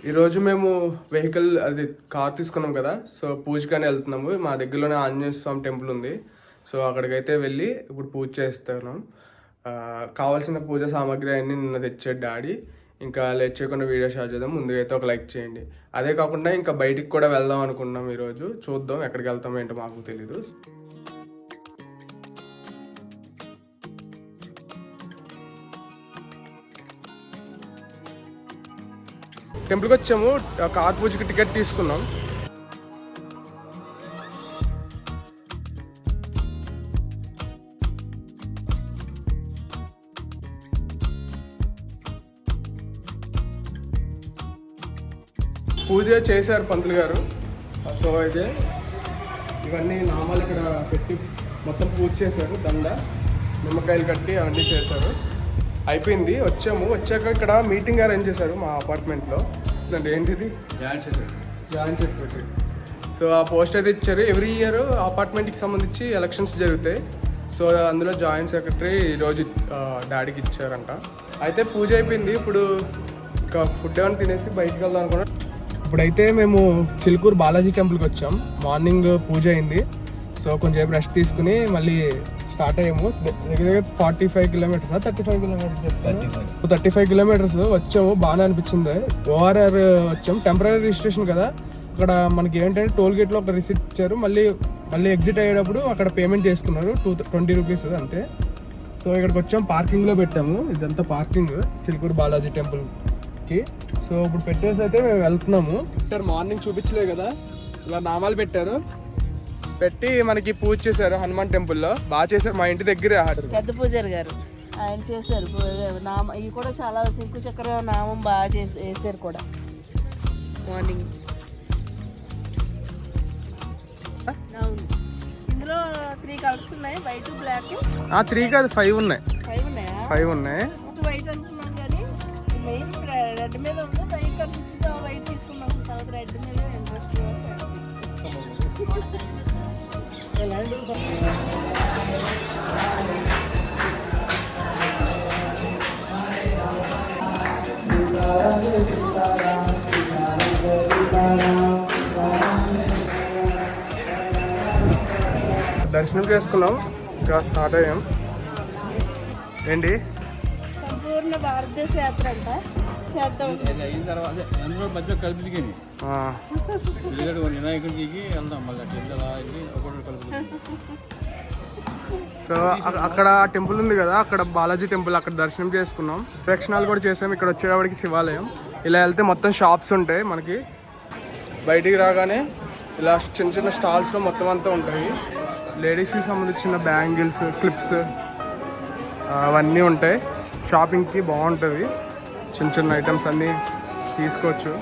ఈరోజు మేము వెహికల్ అది కార్ తీసుకున్నాం కదా, సో పూజకని వెళ్తున్నాము. మా దగ్గరలోనే ఆంజనేయ స్వామి టెంపుల్ ఉంది, సో అక్కడికైతే వెళ్ళి ఇప్పుడు పూజ చేస్తున్నాం. కావాల్సిన పూజ సామాగ్రి అన్నీ నిన్న తెచ్చాడు డాడీ. ఇంకా లేట్ చేయకుండా వీడియో షాట్ చేద్దాం. ముందుగా అయితే ఒక లైక్ చేయండి. అదే కాకుండా ఇంకా బయటికి కూడా వెళ్దాం అనుకున్నాం ఈరోజు. చూద్దాం ఎక్కడికి వెళ్తామో ఏంటో మాకు తెలీదు. టెంపుల్కి వచ్చాము, కార్ పూజకి టికెట్ తీసుకున్నాం. పూజ చేశారు పంతులు గారు. సో అయితే ఇవన్నీ నామాలు ఇక్కడ పెట్టి మొత్తం పూజ చేశారు. దండ నిమ్మకాయలు కట్టి అవన్నీ చేశారు. అయిపోయింది. వచ్చాక ఇక్కడ మీటింగ్ అరేంజ్ చేశారు మా అపార్ట్మెంట్లో. అంటే ఏంటిది జాయింట్ సెక్రటరీ. సో ఆ పోస్ట్ అయితే ఇచ్చారు. ఎవ్రీ ఇయర్ అపార్ట్మెంట్కి సంబంధించి ఎలక్షన్స్ జరుగుతాయి. సో అందులో జాయింట్ సెక్రటరీ ఈరోజు డాడీకి ఇచ్చారంట. అయితే పూజ అయిపోయింది. ఇప్పుడు ఇంకా ఫుడ్ ఏమైనా తినేసి బయటకు వెళ్దాం అనుకున్నాం. ఇప్పుడైతే మేము చిలుకూరు బాలాజీ టెంపుల్కి వచ్చాం. మార్నింగ్ పూజ అయింది. సో కొంచెం రెస్ట్ తీసుకుని మళ్ళీ స్టార్ట్ అయ్యాము. దగ్గర 45 కిలోమీటర్స్ 35 కిలోమీటర్స్ చెప్తాను. 35 కిలోమీటర్స్ వచ్చాము. బాగానే అనిపించింది. ఓఆర్ఆర్ వచ్చాము. టెంపరీ రిజిస్ట్రేషన్ కదా, అక్కడ మనకి ఏంటంటే టోల్ గేట్లో ఒక రిసిప్ట్ ఇచ్చారు. మళ్ళీ ఎగ్జిట్ అయ్యేటప్పుడు అక్కడ పేమెంట్ చేసుకున్నారు 20 రూపీస్ అంతే. సో ఇక్కడికి వచ్చాం, పార్కింగ్లో పెట్టాము. ఇదంతా పార్కింగ్ చిలుకూరు బాలాజీ టెంపుల్కి. సో ఇప్పుడు పెట్టేసి అయితే మేము వెళ్తున్నాము. మార్నింగ్ చూపించలేదు కదా, ఇలా నామాలు పెట్టారు. పెట్టి మనకి పూజ చేశారు హనుమాన్ టెంపుల్లో. బాగా చేశారు. మా ఇంటి దగ్గరే పెద్ద పూజారి గారు ఆయన చేశారు. నామ ఇవి కూడా చాలా శంకు చక్ర నామం బాగా వేసారు కూడా. మార్నింగ్ ఇందులో 3 కలర్స్ ఉన్నాయి, వైట్ బ్లాక్. 3 కాదు 5 ఉన్నాయి. 5 ఉన్నాయి. వైట్ అనుకున్నాం కానీ మెయిన్ రెడ్ మీద ఉంది. వైట్ కనిపిస్తుంది, వైట్ తీసుకున్నాం. తర్వాత రెడ్ మీద ఇంట్రెస్ట్. దర్శనం చేసుకున్నాం, ఇంకా స్టార్ట్ అయ్యాం. ఏంటి సంపూర్ణ భారతదేశ యాత్ర అంట చేద్దాం. సో అక్కడ టెంపుల్ ఉంది కదా, అక్కడ బాలాజీ టెంపుల్, అక్కడ దర్శనం చేసుకున్నాం. ప్రదక్షిణాలు కూడా చేసాం. ఇక్కడ వచ్చేవాడికి శివాలయం. ఇలా వెళ్తే మొత్తం షాప్స్ ఉంటాయి మనకి. బయటికి రాగానే ఇలా చిన్న చిన్న స్టాల్స్లో మొత్తం అంతా ఉంటాయి. లేడీస్కి సంబంధించిన బ్యాంగిల్స్, క్లిప్స్ అవన్నీ ఉంటాయి. షాపింగ్కి బాగుంటుంది. చిన్న చిన్న ఐటమ్స్ అన్నీ తీసుకోవచ్చు.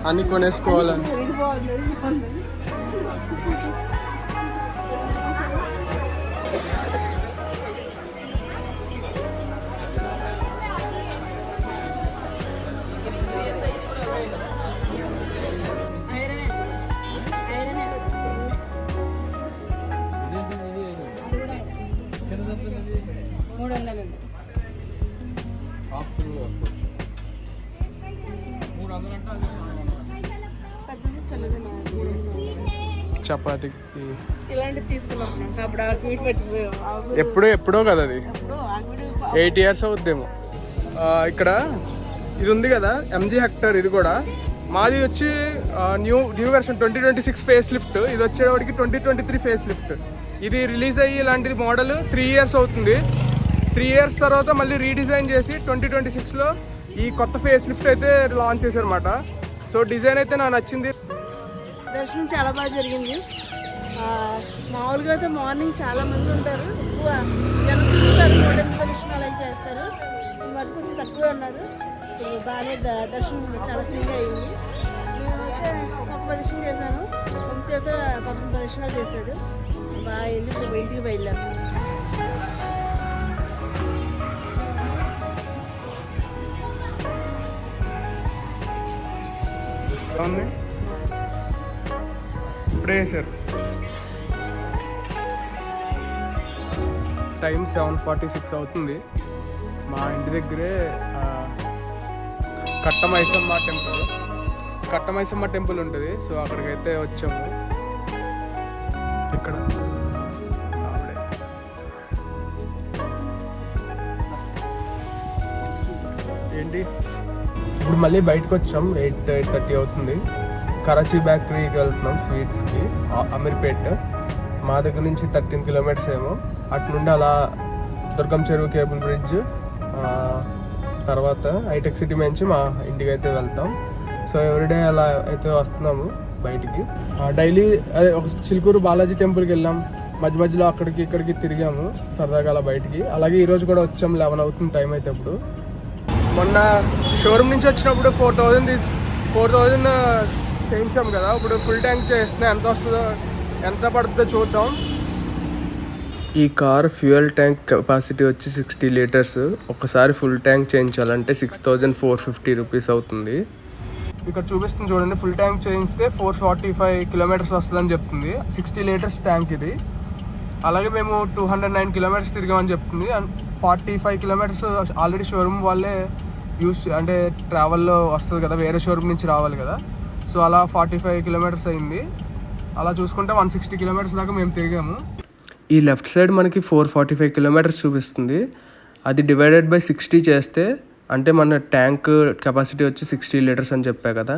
అన్నీ కొనేసుకోవాలని. చపాతీకి ఇలాంటివి తీసుకున్నాం. ఎప్పుడో కదా, అది 8 years అవుద్దేమో. ఇక్కడ ఇది ఉంది కదా ఎంజీ హెక్టర్, ఇది కూడా మాది వచ్చి న్యూ వెర్షన్ 2026 ఫేస్ లిఫ్ట్. ఇది వచ్చేవాడికి 2023 ఫేస్ లిఫ్ట్. ఇది రిలీజ్ అయ్యి ఇలాంటిది మోడల్ 3 years అవుతుంది. 3 years తర్వాత మళ్ళీ రీడిజైన్ చేసి 2026లో ఈ కొత్త ఫేస్ లిఫ్ట్ అయితే లాంచ్ చేశారన్నమాట. సో డిజైన్ అయితే నాకు నచ్చింది. దర్శనం చాలా బాగా జరిగింది. మామూలుగా అయితే మార్నింగ్ చాలా మంది ఉంటారు, ఎక్కువ జనం చూస్తారు, 108 ప్రదక్షిణాలు అవి చేస్తారు. మరి కొంచెం తక్కువ ఉన్నారు. బాగానే దర్శనం చాలా ఫ్రీగా అయింది. నేనైతే ఒక ప్రదక్షిణ చేశాను, వంశీ అయితే 19 ప్రదక్షిణాలు చేశాడు. బాగా అయింది. ఇప్పుడు ఇంటికి బయలుదేరాను. ఇప్పుడే వేసారు. టైం 7:46 అవుతుంది. మా ఇంటి దగ్గరే కట్టమైసమ్మ టెంపుల్ ఉంటుంది. సో అక్కడికైతే వచ్చాము. ఇక్కడ ఏంటి ఇప్పుడు మళ్ళీ బయటకు వచ్చాం. 8:30 అవుతుంది. కరాచీ బేకరీకి వెళ్తున్నాం స్వీట్స్కి, అమీర్పేట్. మా దగ్గర నుంచి 13 కిలోమీటర్స్ ఏమో. అటు నుండి అలా దుర్గం చెరువు కేబుల్ బ్రిడ్జ్, తర్వాత హైటెక్ సిటీ నుంచి మా ఇంటికి అయితే వెళ్తాం. సో ఎవ్రీడే అలా అయితే వస్తున్నాము బయటికి. డైలీ అదే ఒక చిలుకూరు బాలాజీ టెంపుల్కి వెళ్ళాం. మధ్య మధ్యలో అక్కడికి ఇక్కడికి తిరిగాము సరదాగా అలా బయటికి. అలాగే ఈరోజు కూడా వచ్చాం. 11 అవుతుంది టైం అయితే. ఇప్పుడు మొన్న షోరూమ్ నుంచి వచ్చినప్పుడు 4,000 చేయించాం కదా. ఇప్పుడు ఫుల్ ట్యాంక్ చేస్తే ఎంత పడుతుందో చూద్దాం. ఈ కార్ ఫ్యూయల్ ట్యాంక్ కెపాసిటీ వచ్చి 60 లీటర్స్. ఒకసారి ఫుల్ ట్యాంక్ చేయించాలంటే 6,450 రూపీస్ అవుతుంది. ఇక్కడ చూపిస్తుంది చూడండి. ఫుల్ ట్యాంక్ చేయిస్తే 445 కిలోమీటర్స్ వస్తుందని చెప్తుంది. 60 లీటర్స్ ట్యాంక్ ఇది. అలాగే మేము 209 కిలోమీటర్స్ తిరిగామని చెప్తుంది. అండ్ 45 కిలోమీటర్స్ ఆల్రెడీ షోరూమ్ వాళ్ళే అంటే ట్రావెల్లో వస్తుంది కదా, వేరే షోరూమ్ నుంచి రావాలి కదా. సో అలా 45 కిలోమీటర్స్ అయింది. అలా చూసుకుంటే 160 కిలోమీటర్స్ దాకా మేము తిరిగాము. ఈ లెఫ్ట్ సైడ్ మనకి 445 కిలోమీటర్స్ చూపిస్తుంది. అది డివైడెడ్ బై 60 చేస్తే, అంటే మన ట్యాంక్ కెపాసిటీ వచ్చి 60 లీటర్స్ అని చెప్పా కదా,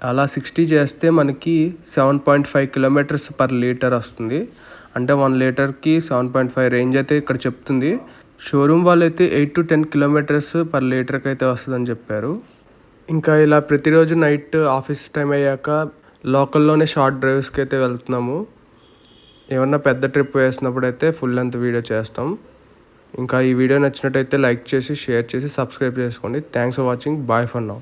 అలా 60 చేస్తే మనకి 7.5 కిలోమీటర్స్ పర్ లీటర్ వస్తుంది. అంటే 1 లీటర్కి 7.5 రేంజ్ అయితే ఇక్కడ చెప్తుంది. షోరూమ్ వాళ్ళు అయితే 8 to 10 కిలోమీటర్స్ పర్ లీటర్కి అయితే వస్తుందని చెప్పారు. ఇంకా ఇలా ప్రతిరోజు నైట్ ఆఫీస్ టైం అయ్యాక లోకల్లోనే షార్ట్ డ్రైవ్స్కి అయితే వెళ్తున్నాము. ఏమన్నా పెద్ద ట్రిప్ వేసినప్పుడు అయితే ఫుల్ లెంత్ వీడియో చేస్తాం. ఇంకా ఈ వీడియో నచ్చినట్టయితే లైక్ చేసి, షేర్ చేసి, సబ్స్క్రైబ్ చేసుకోండి. Thanks for watching. Bye for now.